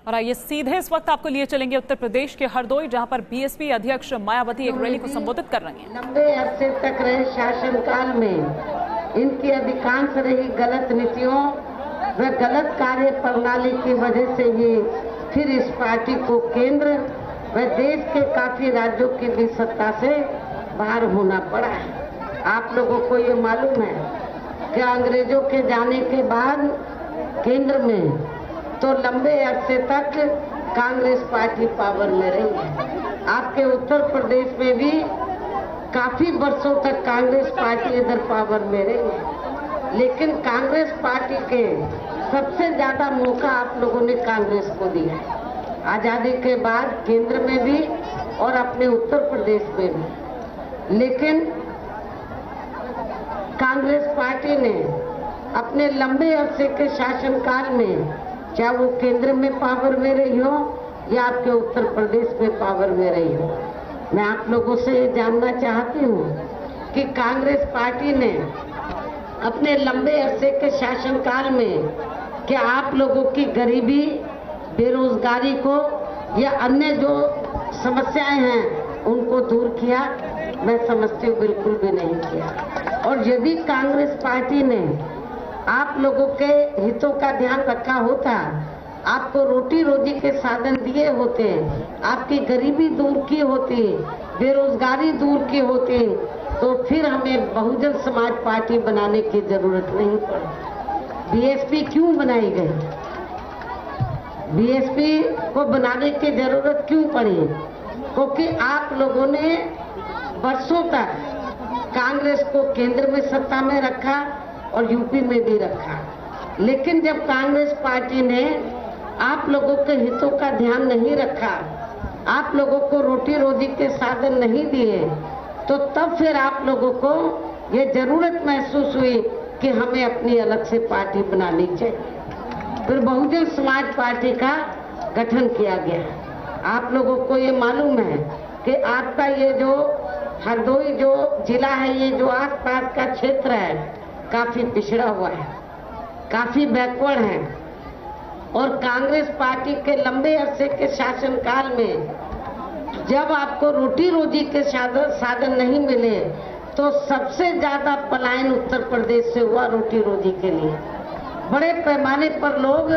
और आइए सीधे इस वक्त आपको लिए चलेंगे उत्तर प्रदेश के हरदोई, जहां पर बीएसपी अध्यक्ष मायावती एक रैली को संबोधित कर रही हैं। लंबे अरसे तक रहे शासनकाल में इनकी अधिकांश रही गलत नीतियों व गलत कार्य प्रणाली की वजह से ही फिर इस पार्टी को केंद्र व देश के काफी राज्यों की भी सत्ता से बाहर होना पड़ा है। आप लोगों को ये मालूम है कि अंग्रेजों के जाने के बाद केंद्र में तो लंबे अरसे तक कांग्रेस पार्टी पावर में रही है। आपके उत्तर प्रदेश में भी काफी वर्षों तक कांग्रेस पार्टी इधर पावर में रही है, लेकिन कांग्रेस पार्टी के सबसे ज्यादा मौका आप लोगों ने कांग्रेस को दिया है। आजादी के बाद केंद्र में भी और अपने उत्तर प्रदेश में भी, लेकिन कांग्रेस पार्टी ने अपने लंबे अरसे के शासनकाल में, चाहे वो केंद्र में पावर में रही हो या आपके उत्तर प्रदेश में पावर में रही हो, मैं आप लोगों से ये जानना चाहती हूँ कि कांग्रेस पार्टी ने अपने लंबे अरसे के शासनकाल में क्या आप लोगों की गरीबी, बेरोजगारी को या अन्य जो समस्याएं हैं उनको दूर किया? मैं समझती हूँ बिल्कुल भी नहीं किया। और यदि कांग्रेस पार्टी ने आप लोगों के हितों का ध्यान रखा होता, आपको रोटी रोजी के साधन दिए होते, आपकी गरीबी दूर की होती, बेरोजगारी दूर की होती, तो फिर हमें बहुजन समाज पार्टी बनाने की जरूरत नहीं पड़ी। बीएसपी क्यों बनाई गई? बीएसपी को बनाने की जरूरत क्यों पड़ी? क्योंकि आप लोगों ने वर्षों तक कांग्रेस को केंद्र में सत्ता में रखा और यूपी में भी रखा, लेकिन जब कांग्रेस पार्टी ने आप लोगों के हितों का ध्यान नहीं रखा, आप लोगों को रोटी रोजी के साधन नहीं दिए, तो तब फिर आप लोगों को ये जरूरत महसूस हुई कि हमें अपनी अलग से पार्टी बनानी चाहिए। फिर बहुजन समाज पार्टी का गठन किया गया। आप लोगों को ये मालूम है कि आपका ये जो हरदोई जो जिला है, ये जो आसपास का क्षेत्र है, काफी पिछड़ा हुआ है, काफी बैकवर्ड है, और कांग्रेस पार्टी के लंबे अरसे के शासनकाल में जब आपको रोटी रोजी के साधन नहीं मिले, तो सबसे ज्यादा पलायन उत्तर प्रदेश से हुआ रोटी रोजी के लिए। बड़े पैमाने पर लोग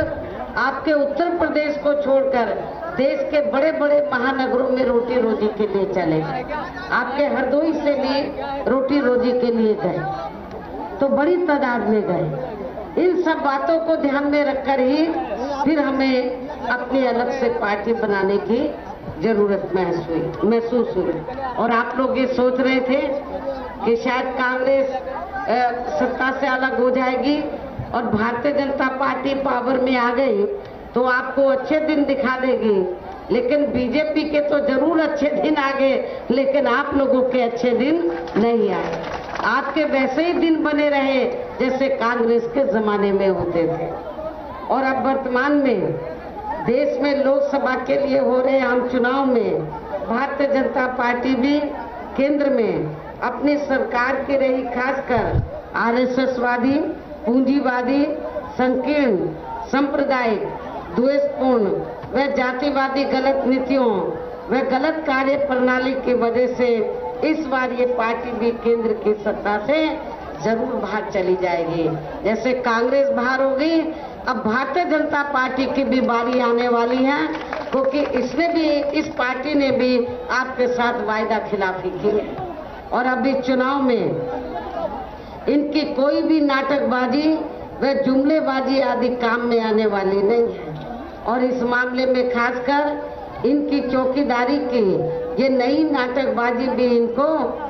आपके उत्तर प्रदेश को छोड़कर देश के बड़े बड़े महानगरों में रोटी रोजी के लिए चले। आपके हरदोई से भी रोटी रोजी के लिए गए, तो बड़ी तादाद में गए। इन सब बातों को ध्यान में रखकर ही फिर हमें अपनी अलग से पार्टी बनाने की जरूरत महसूस हुई। और आप लोग ये सोच रहे थे कि शायद कांग्रेस सत्ता से अलग हो जाएगी और भारतीय जनता पार्टी पावर में आ गई तो आपको अच्छे दिन दिखा देगी, लेकिन बीजेपी के तो जरूर अच्छे दिन आ गए, लेकिन आप लोगों के अच्छे दिन नहीं आए। आपके वैसे ही दिन बने रहे जैसे कांग्रेस के जमाने में होते थे। और अब वर्तमान में देश में लोकसभा के लिए हो रहे आम चुनाव में भारतीय जनता पार्टी भी केंद्र में अपनी सरकार की रही, खासकर आरएसएसवादी, पूंजीवादी, संकीर्ण, सांप्रदायिक, द्वेषपूर्ण व जातिवादी गलत नीतियों व गलत कार्य प्रणाली की वजह से इस बार ये पार्टी भी केंद्र की सत्ता से जरूर बाहर चली जाएगी। जैसे कांग्रेस बाहर होगी, अब भारतीय जनता पार्टी की भी बारी आने वाली है, क्योंकि इसने भी, इस पार्टी ने भी आपके साथ वायदा खिलाफी की है। और अभी चुनाव में इनकी कोई भी नाटकबाजी व जुमलेबाजी आदि काम में आने वाली नहीं है। और इस मामले में खासकर इनकी चौकीदारी की ये नई नाटकबाजी भी इनको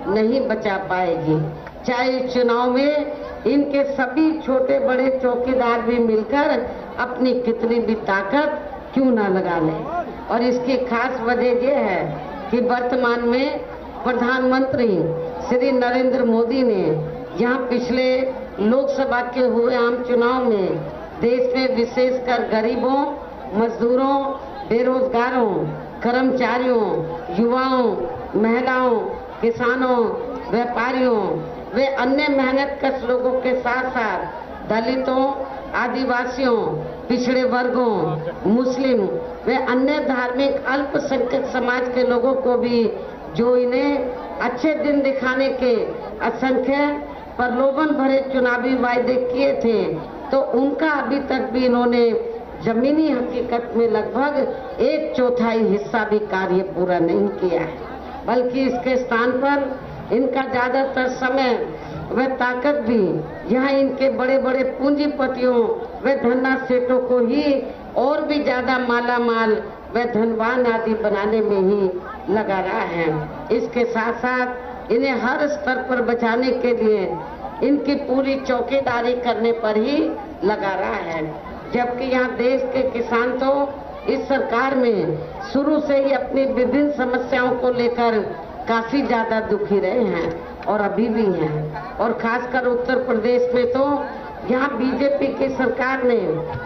नहीं बचा पाएगी। चाहे चुनाव में इनके सभी छोटे बड़े चौकीदार भी मिलकर अपनी कितनी भी ताकत क्यों ना लगा लें। और इसकी खास वजह यह है कि वर्तमान में प्रधानमंत्री श्री नरेंद्र मोदी ने यहाँ पिछले लोकसभा के हुए आम चुनाव में देश में विशेषकर गरीबों, मजदूरों, बेरोजगारों, कर्मचारियों, युवाओं, महिलाओं, किसानों, व्यापारियों वे अन्य मेहनत कश लोगों के साथ साथ दलितों, आदिवासियों पिछड़े वर्गों, मुस्लिम व अन्य धार्मिक अल्पसंख्यक समाज के लोगों को भी जो इन्हें अच्छे दिन दिखाने के असंख्य प्रलोभन भरे चुनावी वायदे किए थे, तो उनका अभी तक भी इन्होंने जमीनी हकीकत में लगभग 1/4 हिस्सा भी कार्य पूरा नहीं किया है, बल्कि इसके स्थान पर इनका ज्यादातर समय व ताकत भी यहाँ इनके बड़े बड़े पूंजीपतियों व धन्ना सेठों को ही और भी ज्यादा माला माल व धनवान आदि बनाने में ही लगा रहा है। इसके साथ साथ इन्हें हर स्तर पर बचाने के लिए इनकी पूरी चौकीदारी करने पर ही लगा रहा है, जबकि यहाँ देश के किसान तो इस सरकार में शुरू से ही अपनी विभिन्न समस्याओं को लेकर काफी ज्यादा दुखी रहे हैं और अभी भी हैं। और खासकर उत्तर प्रदेश में तो यहाँ बीजेपी की सरकार ने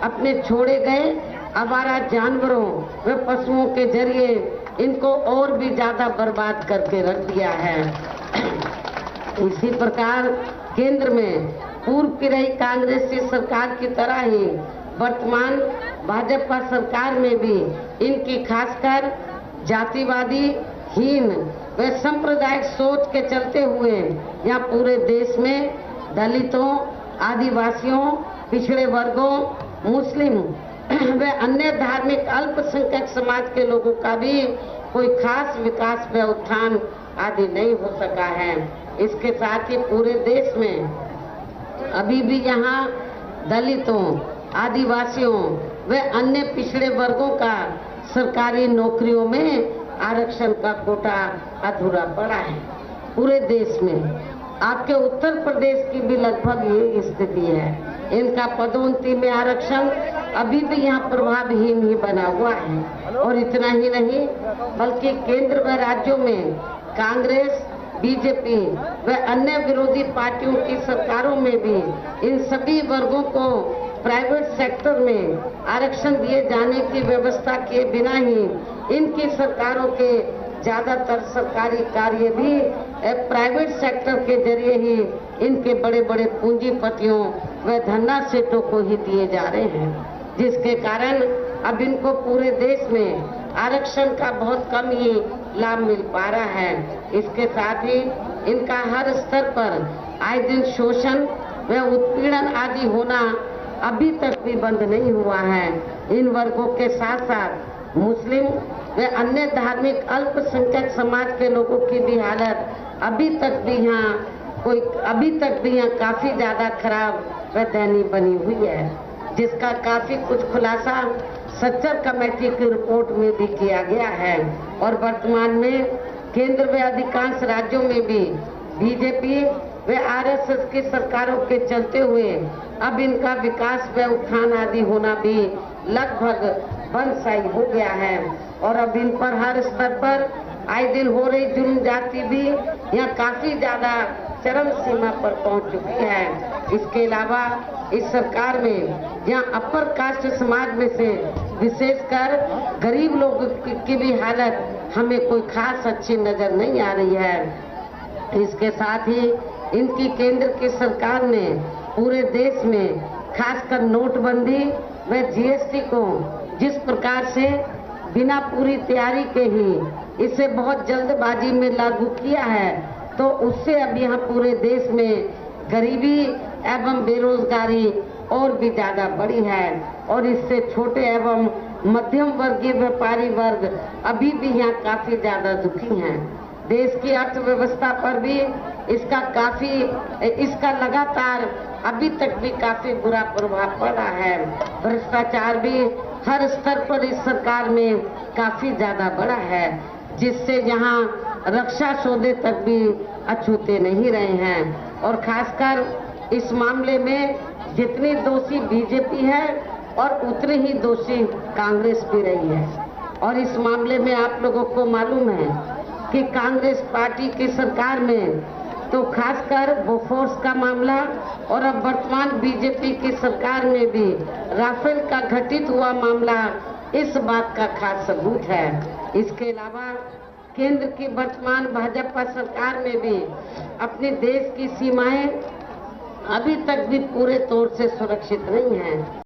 अपने छोड़े गए आवारा जानवरों व पशुओं के जरिए इनको और भी ज्यादा बर्बाद करके रख दिया है। इसी प्रकार केंद्र में पूर्व की रही कांग्रेस की सरकार की तरह ही वर्तमान भाजपा सरकार में भी इनकी खासकर जातिवादी हीन व सांप्रदायिक सोच के चलते हुए यहाँ पूरे देश में दलितों, आदिवासियों, पिछड़े वर्गों, मुस्लिम व अन्य धार्मिक अल्पसंख्यक समाज के लोगों का भी कोई खास विकास व उत्थान आदि नहीं हो सका है। इसके साथ ही पूरे देश में अभी भी यहाँ दलितों, आदिवासियों व अन्य पिछड़े वर्गों का सरकारी नौकरियों में आरक्षण का कोटा अधूरा पड़ा है। पूरे देश में आपके उत्तर प्रदेश की भी लगभग ये स्थिति है। इनका पदोन्नति में आरक्षण अभी भी यहाँ प्रभावहीन ही बना हुआ है। और इतना ही नहीं, बल्कि केंद्र व राज्यों में कांग्रेस, बीजेपी व अन्य विरोधी पार्टियों की सरकारों में भी इन सभी वर्गों को प्राइवेट सेक्टर में आरक्षण दिए जाने की व्यवस्था किए बिना ही इनकी सरकारों के ज्यादातर सरकारी कार्य भी प्राइवेट सेक्टर के जरिए ही इनके बड़े बड़े पूंजीपतियों व धन्ना सेठों को ही दिए जा रहे हैं, जिसके कारण अब इनको पूरे देश में आरक्षण का बहुत कम ही लाभ मिल पा रहा है। इसके साथ ही इनका हर स्तर पर आए दिन शोषण व उत्पीड़न आदि होना अभी तक भी बंद नहीं हुआ है। इन वर्गों के साथ साथ मुस्लिम व अन्य धार्मिक अल्पसंख्यक समाज के लोगों की भी हालत अभी तक भी यहाँ काफी ज्यादा खराब व दयनीय बनी हुई है, जिसका काफी कुछ खुलासा सच्चर कमेटी की रिपोर्ट में भी किया गया है। और वर्तमान में केंद्र व अधिकांश राज्यों में भी बीजेपी व आरएसएस की सरकारों के चलते हुए अब इनका विकास व उत्थान आदि होना भी लगभग बंदशाई हो गया है। और अब इन पर हर स्तर पर आए दिन हो रही जुर्म जाति भी यहाँ काफी ज्यादा चरम सीमा पर पहुंच चुकी है। इसके अलावा इस सरकार में यहाँ अपर कास्ट समाज में से विशेषकर गरीब लोगों की भी हालत हमें कोई खास अच्छी नजर नहीं आ रही है। इसके साथ ही इनकी केंद्र की सरकार ने पूरे देश में खासकर नोटबंदी व जीएसटी को जिस प्रकार से बिना पूरी तैयारी के ही इसे बहुत जल्दबाजी में लागू किया है, तो उससे अब यहाँ पूरे देश में गरीबी एवं बेरोजगारी और भी ज्यादा बढ़ी है। और इससे छोटे एवं मध्यम वर्गीय व्यापारी वर्ग अभी भी यहाँ काफी ज्यादा दुखी हैं। देश की अर्थव्यवस्था पर भी इसका लगातार अभी तक भी काफी बुरा प्रभाव पड़ा है। भ्रष्टाचार भी हर स्तर पर इस सरकार में काफी ज्यादा बढ़ा है, जिससे यहाँ रक्षा सौदे तक भी अछूते नहीं रहे हैं। और खासकर इस मामले में जितनी दोषी बीजेपी है और उतनी ही दोषी कांग्रेस भी रही है। और इस मामले में आप लोगों को मालूम है कि कांग्रेस पार्टी की सरकार में तो खासकर बोफोर्स का मामला और अब वर्तमान बीजेपी की सरकार में भी राफेल का घटित हुआ मामला इस बात का खास सबूत है। इसके अलावा केंद्र की वर्तमान भाजपा सरकार में भी अपने देश की सीमाएं अभी तक भी पूरे तौर से सुरक्षित नहीं हैं।